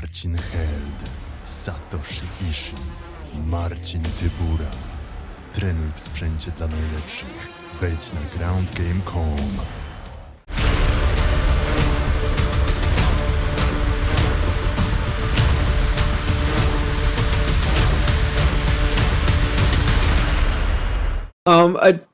Marcin Held, Satoshi Ishii, Marcin Tybura. Trenuj w sprzęcie dla najlepszych. Wejdź na groundgame.com.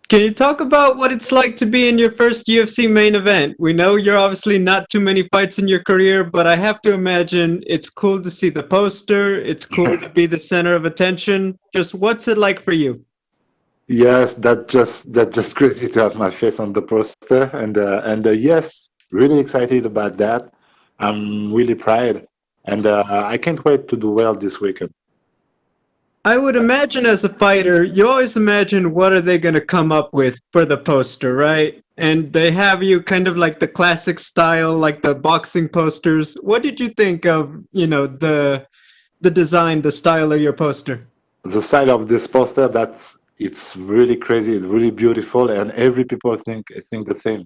Can you talk about what it's like to be in your first UFC main event? We know you're obviously not too many fights in your career, but I have to imagine it's cool to see the poster. It's cool to be the center of attention. Just what's it like for you? Yes, that just crazy to have my face on the poster, and yes, really excited about that. I'm really proud, and I can't wait to do well this weekend. I would imagine as a fighter, you always imagine what are they going to come up with for the poster, right? And they have you kind of like the classic style, like the boxing posters. What did you think of, the design, the style of your poster? The side of this poster, it's really crazy, it's really beautiful, and every people think the same.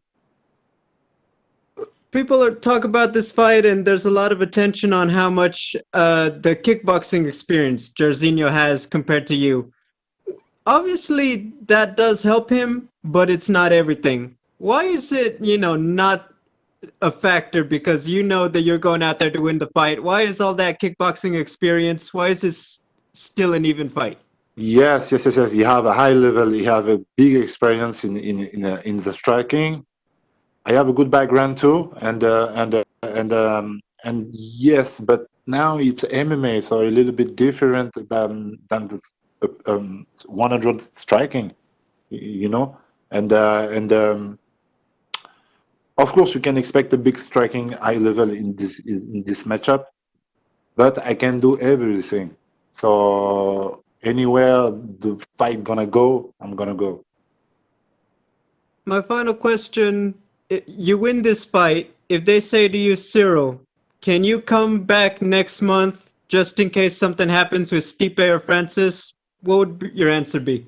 People talk about this fight, and there's a lot of attention on how much the kickboxing experience Jairzinho has compared to you. Obviously, that does help him, but it's not everything. Why is it, not a factor? Because you know that you're going out there to win the fight. Why is all that kickboxing experience? Why is this still an even fight? Yes. You have a high level, you have a big experience in the striking. I have a good background too, and yes, but now it's MMA, so a little bit different than the 100 striking, you know, and of course you can expect a big striking high level in this matchup, but I can do everything. So anywhere the fight gonna go, I'm gonna go. My final question, you win this fight. If they say to you, Ciryl, can you come back next month just in case something happens with Stipe or Francis? What would your answer be?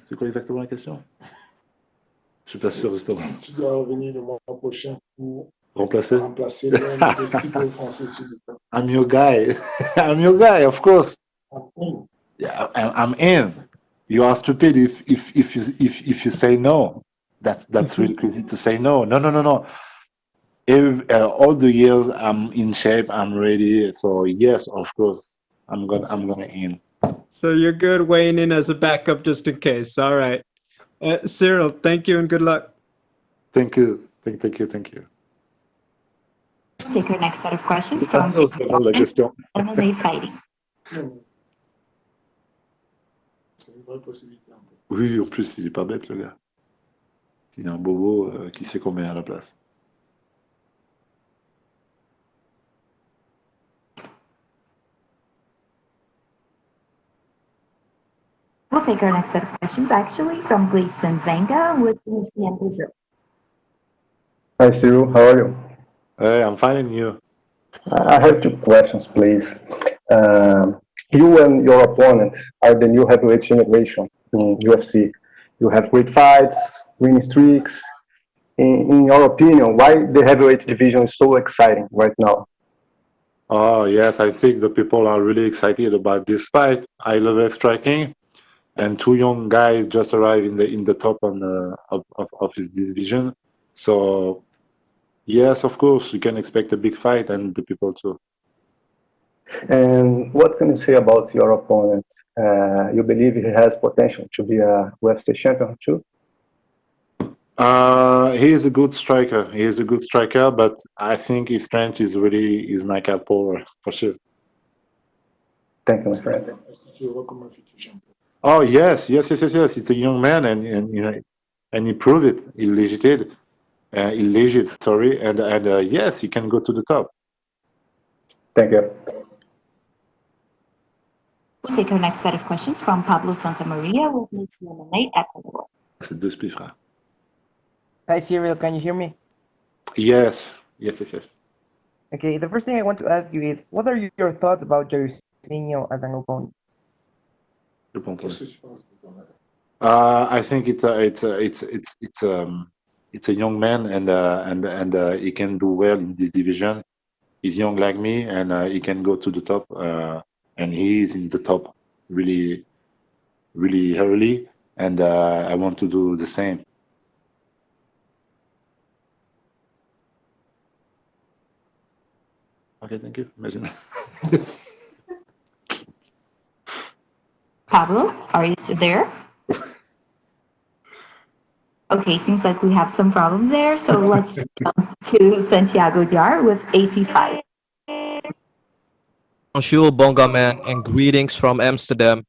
C'est quoi exactement la question? Je suis pas sûr justement. Tu dois revenir le mois prochain pour Remplacer? remplacer l'un des Stipe français. I'm your guy. I'm your guy, of course. Mm. Yeah, I'm in. You are stupid if you say no. That's really crazy to say no. No. All the years I'm in shape, I'm ready. So yes, of course, I'm gonna in. So you're good weighing in as a backup just in case. All right. Ciryl, thank you and good luck. Thank you. Take our next set of questions C'est pas from ça, c'est pas la question. MMA Fighting. C'est une vraie possibilité. Oui, en plus, il est pas bête, le gars. Il y a un bobo qui sait combien à la place. We'll take our next set of questions actually from Gleason Venga with ESPN Brazil. Hi, Ciryl. How are you? Hey, I'm finding you. I have two questions, please. You and your opponent are the new heavyweight generation in UFC. You have great fights, winning streaks. In your opinion, why the heavyweight division is so exciting right now? Oh yes, I think the people are really excited about this fight. I love striking, and two young guys just arrived in the top of his division. So yes, of course, you can expect a big fight, and the people too. And what can you say about your opponent? You believe he has potential to be a UFC champion too? He is a good striker. But I think his strength is really his knockout power for sure. Thank you, my friend. Est-ce que tu le vois comme un futur champion? Oh yes. It's a young man, and you know, and he proved it. He legit, sorry, and yes, he can go to the top. Thank you. We'll take our next set of questions from Pablo Santamaria with Meets MMA Ecuador. C'est deux spies, frère. Hi, Ciryl. Can you hear me? Yes. Okay, the first thing I want to ask you is, what are your thoughts about Jairzinho as an opponent? Qu'est-ce que tu penses de ton avis? I think it's a young man, and he can do well in this division. He's young like me, and he can go to the top. And he is in the top really, really early. And I want to do the same. Okay, thank you. Imagine. Pablo, are you still there? Okay, seems like we have some problems there. So let's jump to Santiago Jar with 85. Bonjour, Bonga man, and greetings from Amsterdam.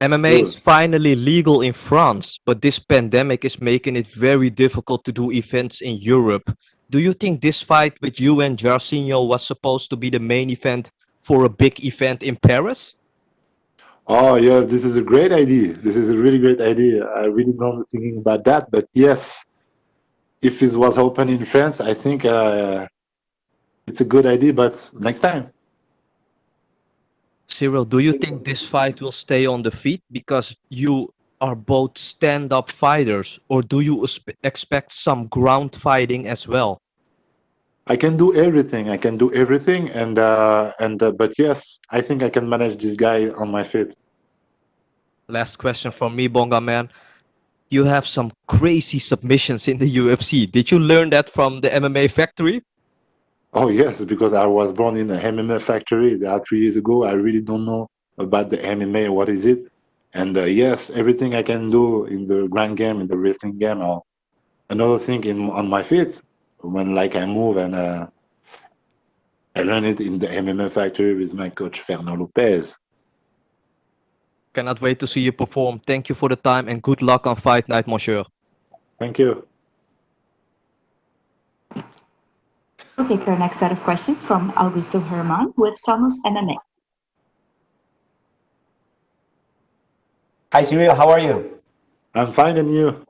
MMA is finally legal in France, but this pandemic is making it very difficult to do events in Europe. Do you think this fight with you and Jairzinho was supposed to be the main event for a big event in Paris? Oh, yes, this is a great idea. This is a really great idea. I really not thinking about that, but yes, if it was open in France, I think it's a good idea, but next time. Ciryl, do you think this fight will stay on the feet because you are both stand-up fighters, or do you expect some ground fighting as well? I can do everything. I can do everything, and but yes, I think I can manage this guy on my feet. Last question from me, Bonga man. You have some crazy submissions in the UFC. Did you learn that from the MMA factory? Oh yes, because I was born in a MMA factory. That 3 years ago. I really don't know about the MMA. What is it? And yes, everything I can do in the grand game, in the wrestling game, or another thing on my feet when like I move, and I learned it in the MMA factory with my coach Fernando Lopez. Cannot wait to see you perform. Thank you for the time and good luck on fight night, monsieur. Thank you. We'll take our next set of questions from Augusto Herman with Somos MMA. Hi, Ciryl. How are you? I'm fine, and you?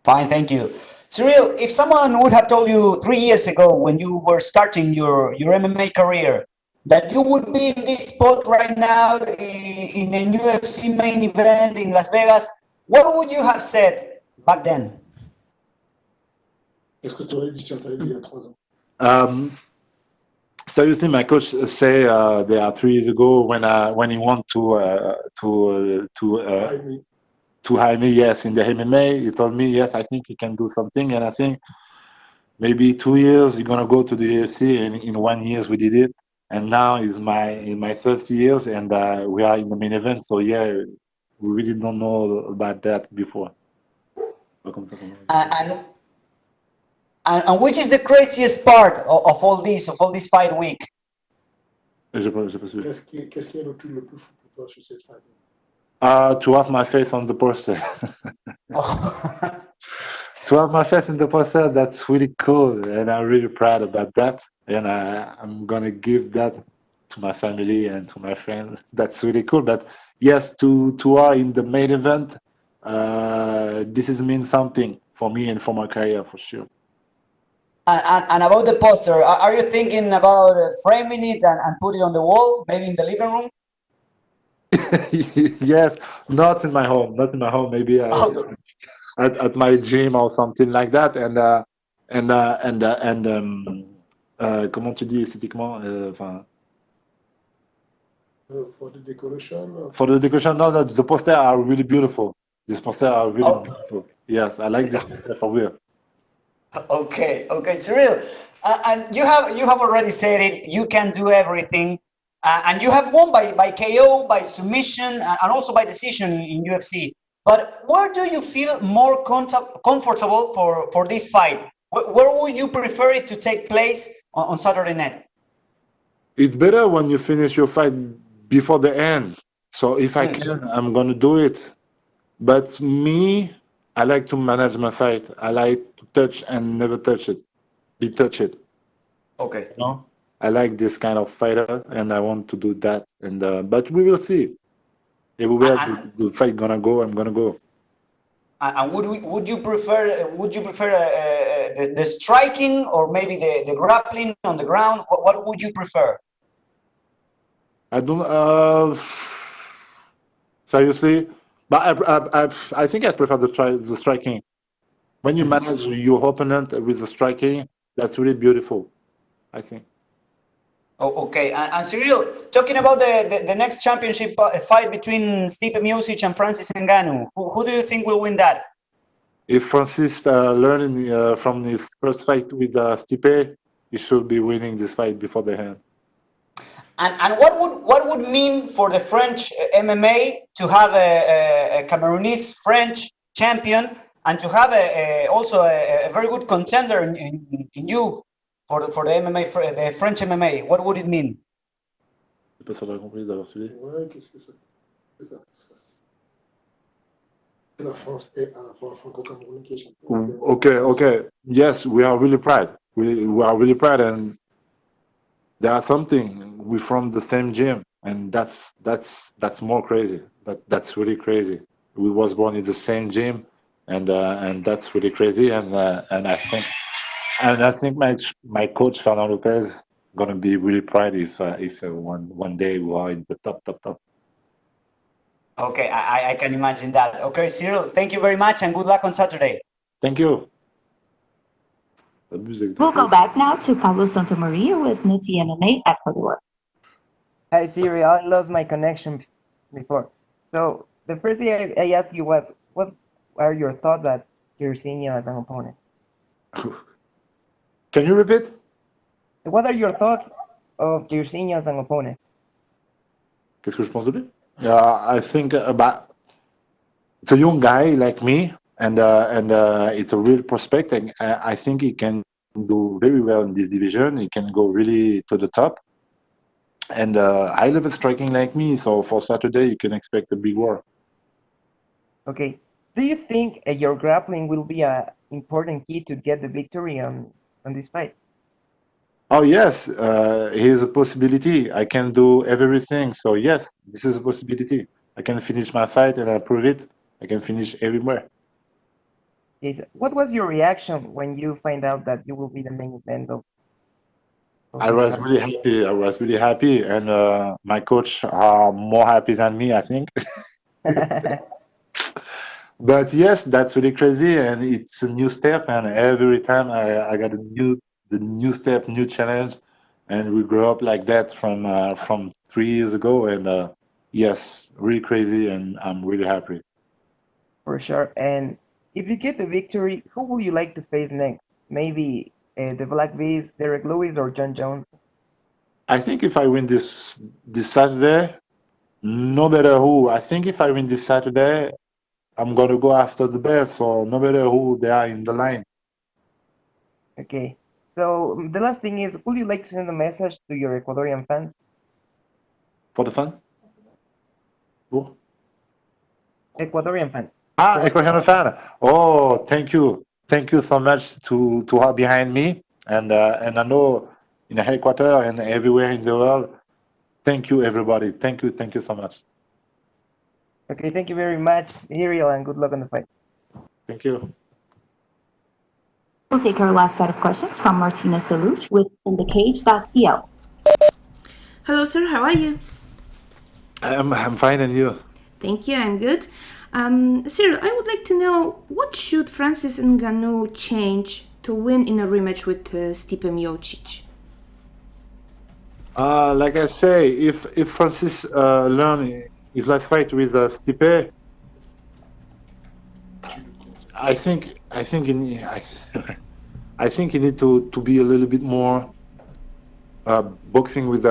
Fine, thank you. Ciryl, if someone would have told you 3 years ago when you were starting your MMA career that you would be in this spot right now in a UFC main event in Las Vegas, what would you have said back then? Qu'est-ce que tu aurais dit si on t'avait dit il y a 3 ans? Seriously, my coach say there are 3 years ago when he want to hire me, yes, in the MMA, he told me, yes, I think you can do something, and I think maybe 2 years you're gonna go to the UFC, and in 1 year we did it, and now is in my 30 years, and we are in the main event. So yeah, we really don't know about that before. And which is the craziest part of all this fight week? J'ai pas suivi. Qu'est-ce qui est le plus fou pour toi sur cette fight? To have my face on the poster. To have my face in the poster, that's really cool, and I'm really proud about that. And I'm gonna give that to my family and to my friends. That's really cool. But yes, to are in the main event, this is means something for me and for my career for sure. And about the poster, are you thinking about framing it and put it on the wall, maybe in the living room? Yes, not in my home. Maybe at my gym or something like that. Comment tu dis esthétiquement? For the decoration? For the decoration, no, the posters are really beautiful. These posters are really beautiful. Yes, I like this poster for real. Okay, Ciryl, and you have already said it. You can do everything, and you have won by KO, by submission, and also by decision in UFC. But where do you feel more comfortable for this fight? Where would you prefer it to take place on Saturday night? It's better when you finish your fight before the end. So if I can, I'm gonna do it. But me, I like to manage my fight. I like to touch and never touch it. Be touch it. Okay. No, I like this kind of fighter, and I want to do that. And but we will see. Everywhere the fight gonna go, I'm gonna go. And would you prefer the striking or maybe the grappling on the ground? What would you prefer? I don't. Seriously, but I think I prefer the striking. When you manage your opponent with the striking, that's really beautiful, I think. Oh, okay. And Ciryl, talking about the next championship fight between Stipe Miocic and Francis Ngannou, who do you think will win that? If Francis learning from his first fight with Stipe, he should be winning this fight before the end. And what would mean for the French MMA to have a Cameroonese French champion and to have also a very good contender in you for the MMA, the French MMA? What would it mean? Je sais pas si on a compris d'avoir suivi. Ouais, qu'est-ce que c'est ça? La France est à la fois franco-camerounais qui est champion. Okay. Yes, we are really proud. We are really proud, and there are something. We're from the same gym, and that's more crazy. That's really crazy. We was born in the same gym, and that's really crazy. And I think my coach Fernand Lopez gonna be really proud if one day we are in the top. Okay, I can imagine that. Okay, Ciryl, thank you very much and good luck on Saturday. Thank you. We'll go back now to Carlos Santamaria with Nati MMA Ecuador. Hi, Ciryl. I lost my connection before. So the first thing I asked you was, what are your thoughts at Jairzinho as an opponent? Can you repeat? What are your thoughts of Jairzinho as an opponent? Qu'est-ce que je pense de lui? I think about it's a young guy like me, and it's a real prospect. And I think he can do very well in this division. He can go really to the top. And high level striking like me. So for Saturday, you can expect a big war. Okay. Do you think your grappling will be an important key to get the victory on this fight? Oh yes, here's a possibility. I can do everything. So yes, this is a possibility. I can finish my fight and I prove it. I can finish everywhere. Yes. What was your reaction when you find out that you will be the main event of I this was fight? really happy. I was really happy, and my coach are more happy than me, I think. But yes, that's really crazy, and it's a new step. And every time I got the new step, new challenge, and we grew up like that from 3 years ago. And yes, really crazy, and I'm really happy. For sure. And if you get the victory, who will you like to face next? Maybe the Black Beast, Derek Lewis, or Jon Jones? I think if I win this Saturday, no matter who, I think if I win this Saturday, I'm gonna go after the belt. So no matter who they are in the line. Okay. So the last thing is, would you like to send a message to your Ecuadorian fans? For the fun? Who? Ecuadorian fans. Ecuadorian fan. Oh, thank you so much to have behind me, and I know in Ecuador and everywhere in the world. Thank you, everybody. Thank you so much. Okay, thank you very much, Ciryl, and good luck on the fight. Thank you. We'll take our last set of questions from Martina Saluch with InTheCage.pl. Hello, sir. How are you? I'm fine, and you? Thank you. I'm good. Ciryl, I would like to know what should Francis Ngannou change to win in a rematch with Stipe Miocic? Like I say, if Francis learn his last fight with Stipe, I think he need, I think he need to be a little bit more boxing with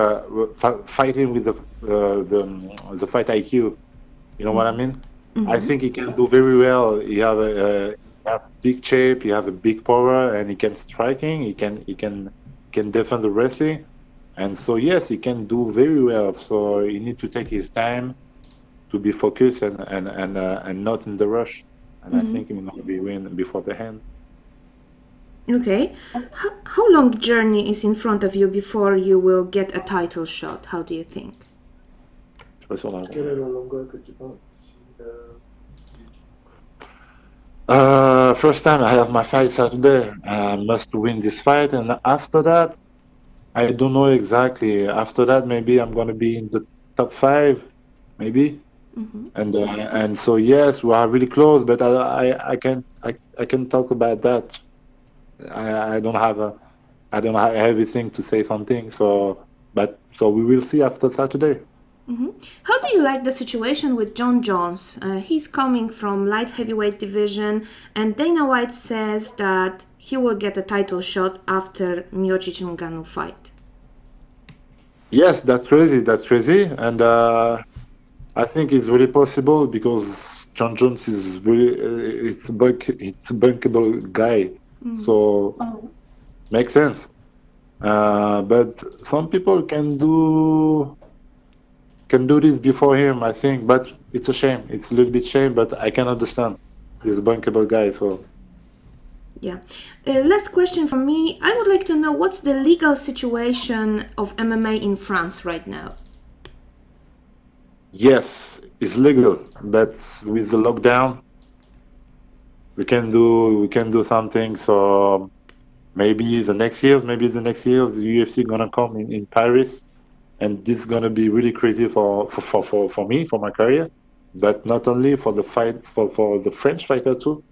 fighting with the fight IQ. You know what I mean? Mm-hmm. I think he can do very well. He have a big shape. He have a big power, and he can striking. He can defend the wrestling, and so yes, he can do very well. So he need to take his time to be focused and not in the rush. And I think he will not be win before the end. Okay. How long journey is in front of you before you will get a title shot? How do you think? Je suis pas sûr là. Quelle est la longueur que tu penses? First time I have my fight Saturday. I must win this fight, and after that, I don't know exactly. After that, maybe I'm gonna be in the top 5, maybe. And so yes, we are really close, but I can talk about that. I don't have I don't have everything to say something. So we will see after Saturday. How do you like the situation with Jon Jones? He's coming from light heavyweight division, and Dana White says that he will get a title shot after Miocic and Gano fight. Yes, that's crazy, and I think it's really possible because Jon Jones is really it's a bankable guy, so makes sense. But some people can do this before him, I think. But it's a shame. It's a little bit shame, but I can understand. He's a bankable guy, so. Yeah. Last question from me. I would like to know what's the legal situation of MMA in France right now? Yes, it's legal, but with the lockdown, we can do something. So maybe the next year, the UFC gonna come in Paris, and this is gonna be really crazy for me, for my career, but not only for the fight for the French fighter too,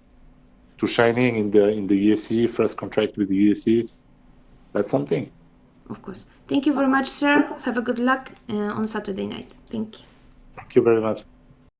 to shining in the UFC, first contract with the UFC. That's something. Of course. Thank you very much, sir. Have a good luck on Saturday night. Thank you. Thank you very much.